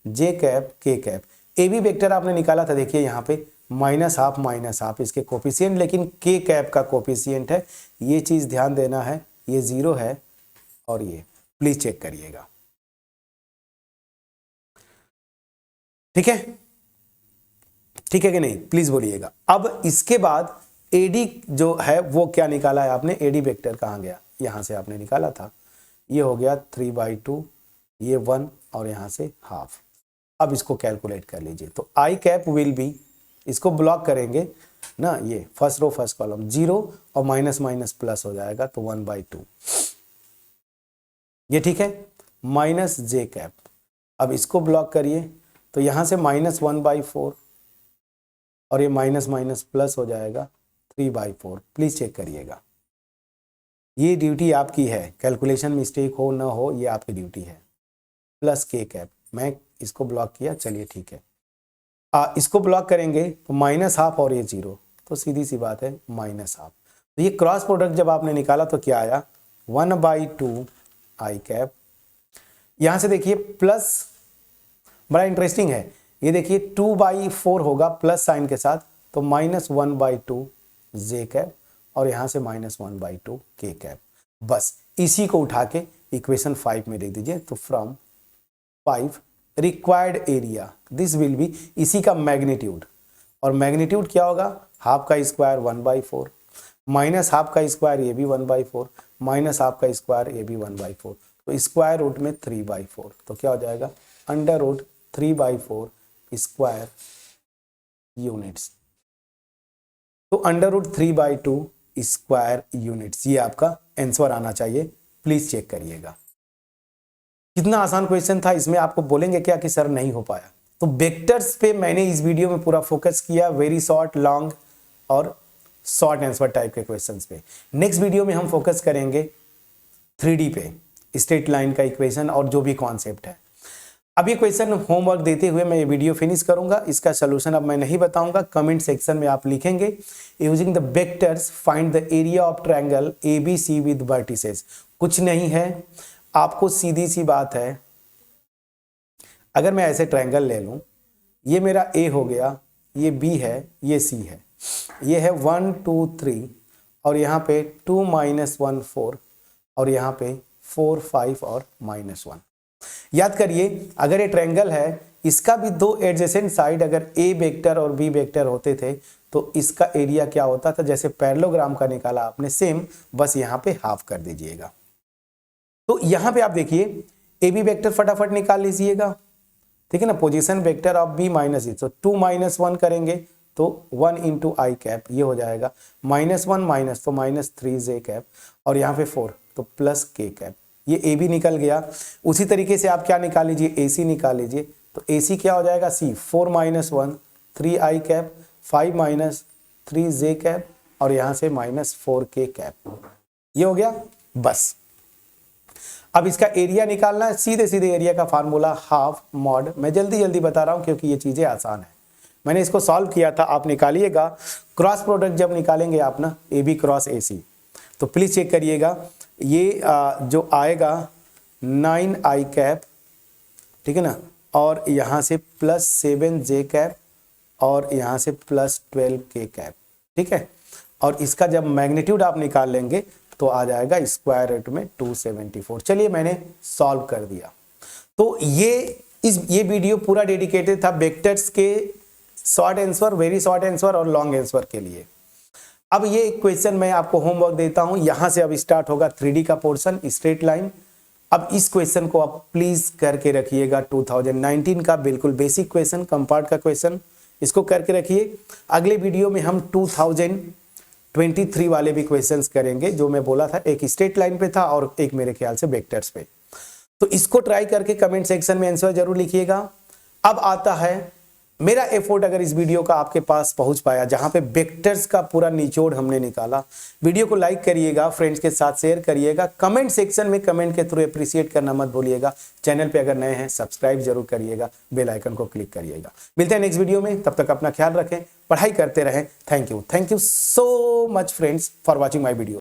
J cap K cap. A B vector आपने निकाला था, देखिए यहाँ पे -12 इसके कोफिशिएंट, लेकिन के कैप का कोफिशिएंट है, ये चीज ध्यान देना है, ये 0 है और ये प्लीज चेक करिएगा, ठीक है, ठीक है कि नहीं, प्लीज बोलिएगा। अब इसके बाद एडी जो है वो क्या निकाला है आपने, एडी वेक्टर कहाँ गया, यहां से आपने निकाला था, ये हो गया 3/2, ये 1 और यहां से हाफ। अब इसको कैलकुलेट कर लीजिए, तो आई कैप विल बी, इसको ब्लॉक करेंगे ना, ये फर्स्ट रो फर्स्ट कॉलम 0 और माइनस माइनस प्लस हो जाएगा, तो 1/2, ये ठीक है, माइनस जे कैप। अब इसको ब्लॉक करिए, तो यहां से -1/4 और ये माइनस माइनस प्लस हो जाएगा 3/4, प्लीज चेक करिएगा, ये ड्यूटी आपकी है, कैलकुलेशन मिस्टेक हो ना हो ये आपकी ड्यूटी है। प्लस के कैप, मैं इसको ब्लॉक किया, चलिए ठीक है, इसको ब्लॉक करेंगे तो -12 और ये 0, तो सीधी सी बात है -12। तो ये क्रॉस प्रोडक्ट जब आपने निकाला तो क्या आया, 1/2 आई कैप। यहां से देखिए प्लस, बड़ा इंटरेस्टिंग है, ये देखिए 2/4 होगा प्लस साइन के साथ, तो -1/2 जे कैप और यहां से -1/2 के कैप। बस इसी को उठा के इक्वेशन 5 में लिख दीजिए, तो from 5 required area this will B, इसी का मैग्नीट्यूड, और मैग्नीट्यूड क्या होगा, हाफ का स्क्वायर 1/4 माइनस हाफ का स्क्वायर ये भी 1/4 माइनस हाफ का स्क्वायर ये भी 1/4, तो स्क्वायर रूट में 3/4, तो क्या हो जाएगा, अंडर रूट 3/4 स्क्वायर यूनिट्स, तो अंडर रूट 3/2 स्क्वायर यूनिट्स, ये आपका आंसर आना चाहिए, प्लीज चेक करिएगा। कितना आसान क्वेश्चन था, इसमें आपको बोलेंगे क्या कि सर नहीं हो पाया। तो वेक्टर्स पे मैंने इस वीडियो में पूरा फोकस किया, वेरी शॉर्ट, लॉन्ग और शॉर्ट आंसर टाइप के क्वेश्चंस पे। नेक्स्ट वीडियो में हम फोकस करेंगे 3D पे, स्ट्रेट लाइन का इक्वेशन और जो भी कॉन्सेप्ट है। अब ये क्वेश्चन होमवर्क देते हुए मैं ये वीडियो फिनिश करूंगा, इसका सोल्यूशन अब मैं नहीं बताऊंगा, कमेंट सेक्शन में आप लिखेंगे, using the vectors find the area of triangle ABC with vertices. कुछ नहीं है, आपको सीधी सी बात है, अगर मैं ऐसे ट्रायंगल ले लूं, ये मेरा A हो गया, ये B है, ये C है, ये है 1 2 3 और यहाँ पे 2 -1 4 और यहाँ पे 4 5 और -1। याद करिए, अगर ये ट्रायंगल है, इसका भी दो एडजेसेंट साइड अगर A वेक्टर और B वेक्टर होते थे तो इसका एरिया क्या होता था, जैसे पैरेललोग्राम का निकाला आपने सेम, बस यहाँ पे हाफ कर दीजिएगा। तो यहाँ पे आप देखिए AB वेक्टर फटाफट निकाल लीजिएगा, ठीक है ना, position vector of B minus E, तो 2 -1 करेंगे तो 1 इंटू आई कैप, ये हो जाएगा -1 माइनस तो -3 जे कैप और यहाँ पे 4 तो प्लस के कैप, ये AB निकल गया। उसी तरीके से आप क्या निकाल लीजिए, AC निकाल लीजिए, तो AC क्या हो जाएगा, C 4 -1 3 आई कैप 5 -3 जे कैप और यहाँ से -4 के कैप, ये हो गया। बस अब इसका एरिया निकालना है, सीधे सीधे एरिया का फार्मूला हाफ मॉड, मैं जल्दी जल्दी बता रहा हूँ क्योंकि ये चीज़ें आसान है, मैंने इसको सॉल्व किया था, आप निकालिएगा। क्रॉस प्रोडक्ट जब निकालेंगे आप ना, AB क्रॉस AC, तो प्लीज़ चेक करिएगा, ये जो आएगा 9 आई कैप, ठीक है ना, और यहाँ से +7 जे कैप और यहाँ से +12 के कैप, ठीक है, और इसका जब मैग्नीट्यूड आप निकाल लेंगे तो आ जाएगा स्क्वायर रूट में 274। चलिए मैंने सॉल्व कर दिया। तो ये वीडियो पूरा डेडिकेटेड था वेक्टर्स के short answer, very short answer और लॉन्ग आंसर के लिए। अब ये क्वेश्चन मैं आपको होमवर्क देता हूं, यहां से अब स्टार्ट होगा 3D का पोर्शन, स्ट्रेट लाइन। अब इस क्वेश्चन को आप प्लीज करके रखिएगा, 2019 का बिल्कुल बेसिक क्वेश्चन, कंपार्ट का क्वेश्चन, इसको करके रखिए। अगले वीडियो में हम 2023 वाले भी क्वेश्चंस करेंगे, जो मैं बोला था, एक स्ट्रेट लाइन पे था और एक मेरे ख्याल से वेक्टर्स पे। तो इसको ट्राई करके कमेंट सेक्शन में आंसर जरूर लिखिएगा। अब आता है मेरा एफर्ट अगर इस वीडियो का आपके पास पहुंच पाया, जहां पे वेक्टर्स का पूरा निचोड़ हमने निकाला, वीडियो को लाइक करिएगा, फ्रेंड्स के साथ शेयर करिएगा, कमेंट सेक्शन में कमेंट के थ्रू अप्रिशिएट करना मत भूलिएगा। चैनल पे अगर नए हैं सब्सक्राइब जरूर करिएगा, बेल आइकन को क्लिक करिएगा। मिलते हैं नेक्स्ट वीडियो में, तब तक अपना ख्याल रखें, पढ़ाई करते रहें। Thank you so much friends for watching my video.